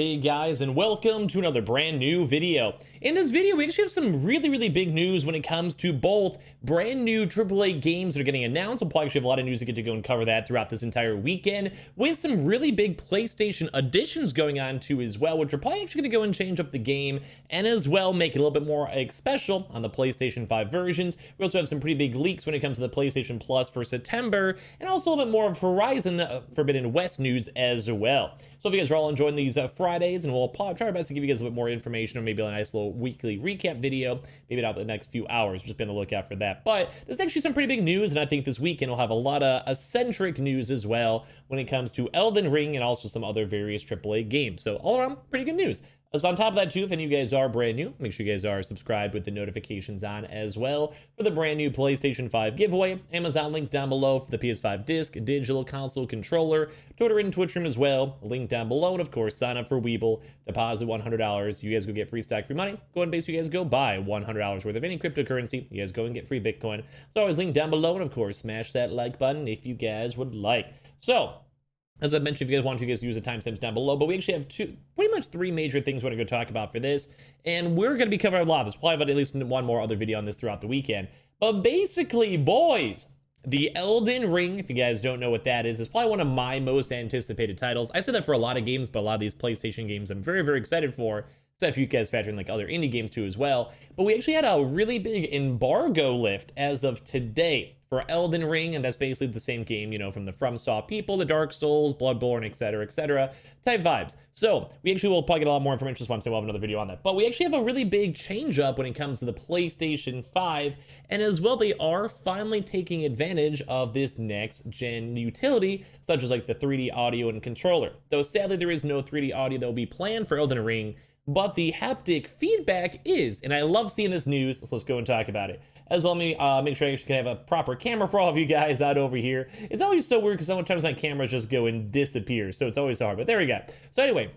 Hey guys, and welcome to another brand new video. In this video, we actually have some really big news when it comes to both brand new AAA games that are getting announced. We'll probably actually have a lot of news to get to go and cover that throughout this entire weekend, with some really big PlayStation additions going on too as well, which are probably actually going to go and change up the game and as well make it a little bit more special on the PlayStation 5 versions. We also have some pretty big leaks when it comes to the PlayStation Plus for September, and also a little bit more of Horizon Forbidden West news as well. So if you guys are all enjoying these Fridays, and we'll try our best to give you guys a bit more information, or maybe a nice little weekly recap video, maybe not the next few hours, just be on the lookout for that. But there's actually some pretty big news, and I think this weekend we'll have a lot of eccentric news as well when it comes to Elden Ring and also some other various AAA games. So all around, pretty good news. So on top of that too, if any of you guys are brand new, make sure you guys are subscribed with the notifications on as well for the brand new PlayStation 5 giveaway. Amazon links down below for the PS5 disc, digital console controller, Twitter and Twitch room as well. Link down below, and of course, sign up for Weeble, deposit $100. You guys go get free stock, free money. Go ahead and basically you guys go buy $100 worth of any cryptocurrency. You guys go and get free Bitcoin. So always link down below, and of course, smash that like button if you guys would like. So, as I mentioned, if you guys want to, you guys use the timestamps down below, but we actually have pretty much three major things we're going to go talk about for this, and we're going to be covering a lot of this. We'll probably have at least one more other video on this throughout the weekend. But basically, boys, the Elden Ring, if you guys don't know what that is probably one of my most anticipated titles. I said that for a lot of games, but a lot of these PlayStation games I'm very excited for. So if you guys factor in like other indie games too as well. But we actually had a really big embargo lift as of today for Elden Ring, and that's basically the same game, you know, from the FromSoft people, the Dark Souls, Bloodborne, etc. type vibes. So we actually will probably get a lot more information, so I'm saying we'll have another video on that. But we actually have a really big change up when it comes to the PlayStation 5, and as well, they are finally taking advantage of this next gen utility, such as like the 3D audio and controller. Though sadly, there is no 3D audio that will be planned for Elden Ring, but the haptic feedback is, and I love seeing this news, so let's go and talk about it. As well, let me make sure I actually can have a proper camera for all of you guys out over here. It's always so weird because sometimes my cameras just go and disappear, so it's always so hard, but there we go. So anyway,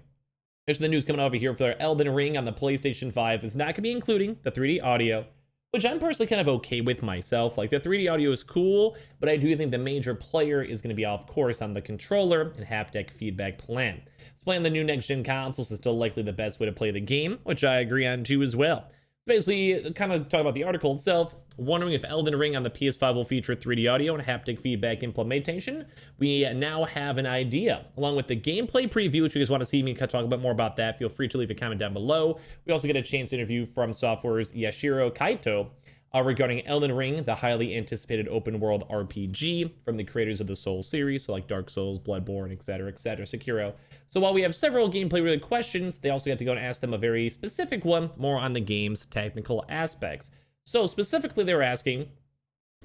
there's the news coming over here for Elden Ring on the PlayStation 5. It's not going to be including the 3D audio, which I'm personally kind of okay with myself. Like, the 3D audio is cool, but I do think the major player is going to be, of course, on the controller and haptic feedback plan. So playing the new next-gen consoles is still likely the best way to play the game, which I agree on too as well. Basically, kind of talk about the article itself, wondering if Elden Ring on the PS5 will feature 3D audio and haptic feedback implementation. We now have an idea, along with the gameplay preview, which you guys want to see me talk a bit more about that. Feel free to leave a comment down below. We also get a chance to interview FromSoftware's Yashiro Kaito regarding Elden Ring, the highly anticipated open world RPG from the creators of the Souls series, so like Dark Souls, Bloodborne, etc., Sekiro. So while we have several gameplay related questions, they also get to go and ask them a very specific one, more on the game's technical aspects. So specifically, they were asking,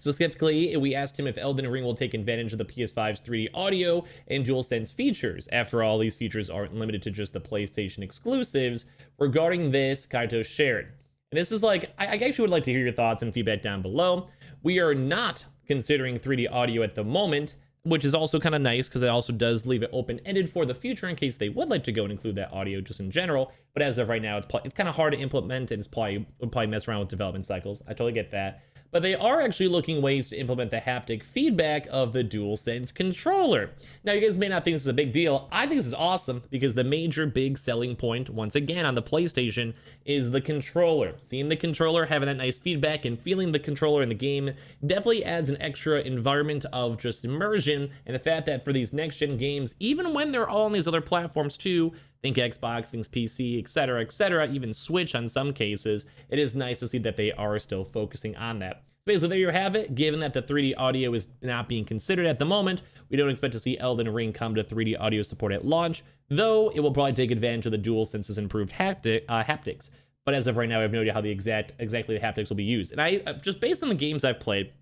we asked him if Elden Ring will take advantage of the PS5's 3D audio and DualSense features. After all, these features aren't limited to just the PlayStation exclusives. Regarding this, Kaito shared, and this is like, I actually would like to hear your thoughts and feedback down below. We are not considering 3D audio at the moment, which is also kind of nice because it also does leave it open-ended for the future in case they would like to go and include that audio just in general. But as of right now, it's kind of hard to implement, and would probably mess around with development cycles. I totally get that. But they are actually looking ways to implement the haptic feedback of the DualSense controller. Now, you guys may not think this is a big deal. I think this is awesome because the major big selling point, once again, on the PlayStation is the controller. Seeing the controller, having that nice feedback, and feeling the controller in the game definitely adds an extra environment of just immersion, and the fact that for these next-gen games, even when they're all on these other platforms too, think Xbox, think PC, etc., even Switch on some cases, it is nice to see that they are still focusing on that. Basically, there you have it. Given that the 3D audio is not being considered at the moment, we don't expect to see Elden Ring come to 3D audio support at launch, though it will probably take advantage of the DualSense's improved haptics. But as of right now, I have no idea how exactly the haptics will be used. And I just based on the games I've played,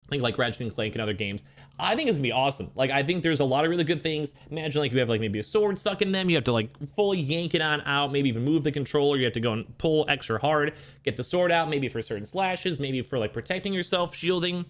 I think like Ratchet and Clank and other games, I think it's gonna be awesome. Like, I think there's a lot of really good things. Imagine like you have like maybe a sword stuck in them, you have to like fully yank it on out, maybe even move the controller, you have to go and pull extra hard, get the sword out, maybe for certain slashes, maybe for like protecting yourself, shielding.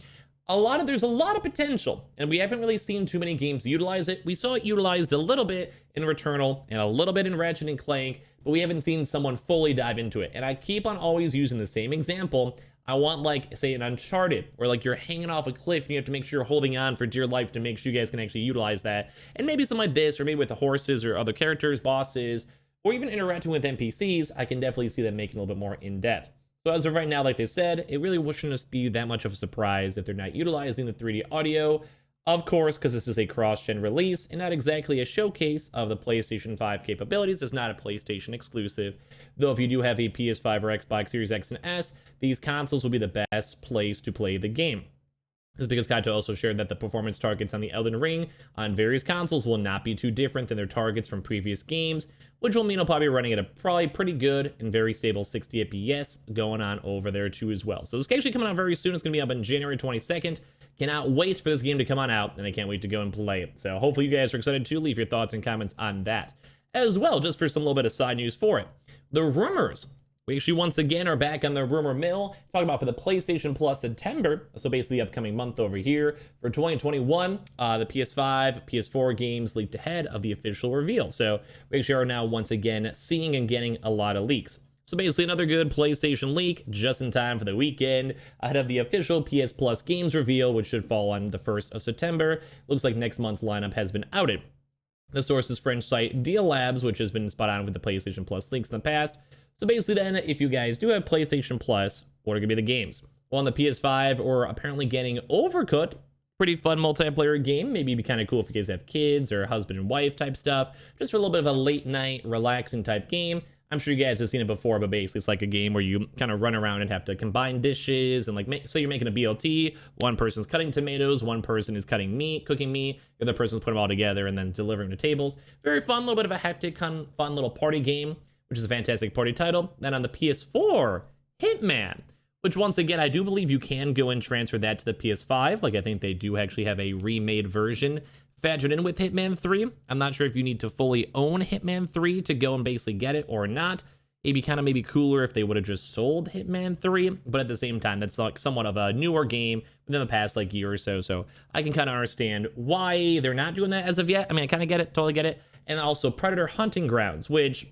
There's a lot of potential, and we haven't really seen too many games utilize it. We saw it utilized a little bit in Returnal and a little bit in Ratchet and Clank, but we haven't seen someone fully dive into it. And I keep on always using the same example. I want, like, say, an Uncharted, where, like, you're hanging off a cliff and you have to make sure you're holding on for dear life to make sure you guys can actually utilize that. And maybe something like this, or maybe with the horses or other characters, bosses, or even interacting with NPCs, I can definitely see them making a little bit more in-depth. So as of right now, like they said, it really shouldn't be that much of a surprise if they're not utilizing the 3D audio, of course, because this is a cross-gen release and not exactly a showcase of the PlayStation 5 capabilities. It's not a PlayStation exclusive, though if you do have a PS5 or Xbox Series X and S, these consoles will be the best place to play the game. This is because Kaito also shared that the performance targets on the Elden Ring on various consoles will not be too different than their targets from previous games, which will mean it'll probably be running at a probably pretty good and very stable 60 FPS going on over there too as well. So this is actually coming out very soon. It's going to be up on January 22nd. Cannot wait for this game to come on out, and I can't wait to go and play it. So hopefully you guys are excited too. Leave your thoughts and comments on that as well, just for some little bit of side news for it. The rumors. We actually once again are back on the rumor mill, talking about for the PlayStation Plus September, so basically the upcoming month over here for 2021, the PS5, PS4 games leaked ahead of the official reveal. So we actually are now once again seeing and getting a lot of leaks. So basically another good PlayStation leak just in time for the weekend ahead of the official PS Plus games reveal, which should fall on the 1st of September. Looks like next month's lineup has been outed. The source is French site Deal Labs, which has been spot on with the PlayStation Plus leaks in the past. So basically then, if you guys do have PlayStation Plus, what are going to be the games? Well, on the PS5, we're apparently getting Overcooked. Pretty fun multiplayer game. Maybe it'd be kind of cool if you guys have kids or husband and wife type stuff. Just for a little bit of a late night, relaxing type game. I'm sure you guys have seen it before, but basically it's like a game where you kind of run around and have to combine dishes and like say you're making a BLT, one person's cutting tomatoes, one person is cutting meat, cooking meat, the other person's putting them all together and then delivering to tables. Very fun, little bit of a hectic, fun little party game, which is a fantastic party title. Then on the PS4, Hitman, which once again, I do believe you can go and transfer that to the PS5. Like I think they do actually have a remade version factored in with Hitman 3. I'm not sure if you need to fully own Hitman 3 to go and basically get it or not. It'd be kind of maybe cooler if they would have just sold Hitman 3, but at the same time, that's like somewhat of a newer game within the past like year or so. So I can kind of understand why they're not doing that as of yet. I mean, I kind of get it, totally get it. And also Predator Hunting Grounds, which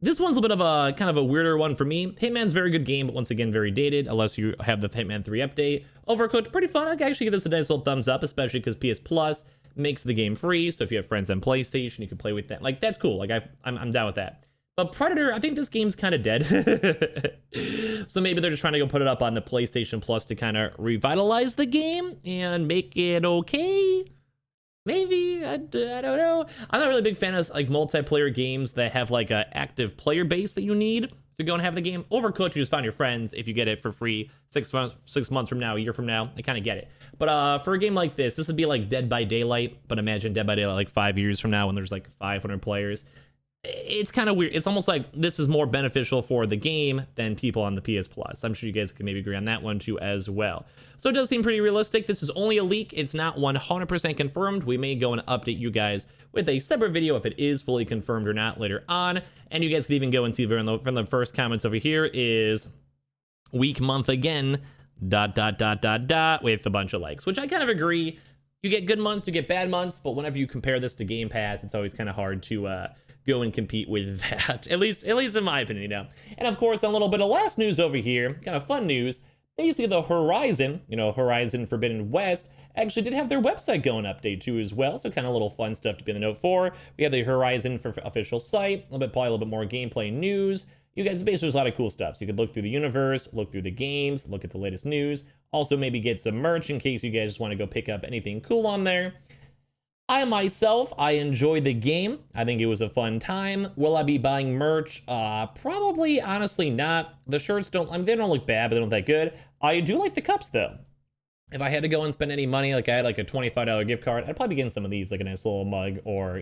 this one's a bit of a kind of a weirder one for me. Hitman's a very good game, but once again, very dated, unless you have the Hitman 3 update. Overcooked, pretty fun. I can actually give this a nice little thumbs up, especially because PS Plus makes the game free. So if you have friends on PlayStation, you can play with that. Like, that's cool. Like, I'm down with that. But Predator, I think this game's kind of dead. So maybe they're just trying to go put it up on the PlayStation Plus to kind of revitalize the game and make it okay. Maybe, I don't know. I'm not really a big fan of like multiplayer games that have like an active player base that you need to go and have the game. Overcooked, you just find your friends if you get it for free 6 months from now, a year from now. I kind of get it. But for a game like this would be like Dead by Daylight, but imagine Dead by Daylight like 5 years from now when there's like 500 players. It's kind of weird. It's almost like this is more beneficial for the game than people on the PS Plus. I'm sure you guys can maybe agree on that one too as well. So it does seem pretty realistic. This is only a leak. It's not 100% confirmed. We may go and update you guys with a separate video if it is fully confirmed or not later on. And you guys can even go and see from the first comments over here is week, month again, ... with a bunch of likes, which I kind of agree. You get good months, you get bad months, but whenever you compare this to Game Pass, it's always kind of hard to go and compete with that, at least in my opinion, you know. And of course, a little bit of last news over here, kind of fun news. Basically, the Horizon, Horizon Forbidden West, actually did have their website go and update too as well. So kind of little fun stuff to be on the note for. We have the Horizon for official site, probably a little bit more gameplay news. You guys, basically, there's a lot of cool stuff. So you could look through the universe, look through the games, look at the latest news. Also, maybe get some merch in case you guys just want to go pick up anything cool on there. I enjoyed the game. I think it was a fun time. Will I be buying merch? Probably, honestly, not. The shirts they don't look bad, but they don't look that good. I do like the cups, though. If I had to go and spend any money, like I had like a $25 gift card, I'd probably be getting some of these, like a nice little mug or,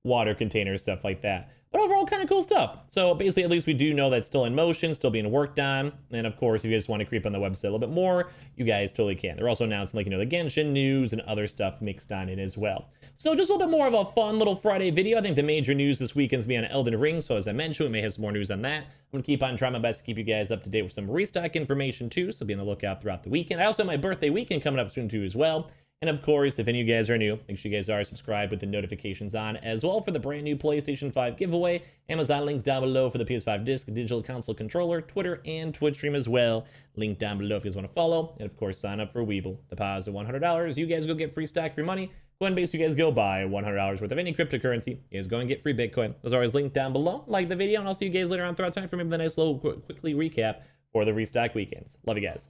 water container, stuff like that. But overall, kind of cool stuff. So basically, at least we do know that's still in motion, still being worked on. And of course, if you guys want to creep on the website a little bit more, you guys totally can. They're also announcing like, the Genshin news and other stuff mixed on in as well. So just a little bit more of a fun little Friday video. I think the major news this weekend's be on Elden Ring. So as I mentioned, we may have some more news on that. I'm going to keep on trying my best to keep you guys up to date with some restock information too. So be on the lookout throughout the weekend. I also have my birthday weekend coming up soon too as well. And of course, if any of you guys are new, make sure you guys are subscribed with the notifications on as well for the brand new PlayStation 5 giveaway. Amazon links down below for the PS5 disc, digital console controller, Twitter, and Twitch stream as well. Link down below if you guys want to follow. And of course, sign up for Weeble. Deposit $100. You guys go get free stock, free money. Go ahead and base you guys go buy $100 worth of any cryptocurrency. You guys go and get free Bitcoin. Those are always linked down below. Like the video, and I'll see you guys later on throughout time for maybe the nice little quickly recap for the restock weekends. Love you guys.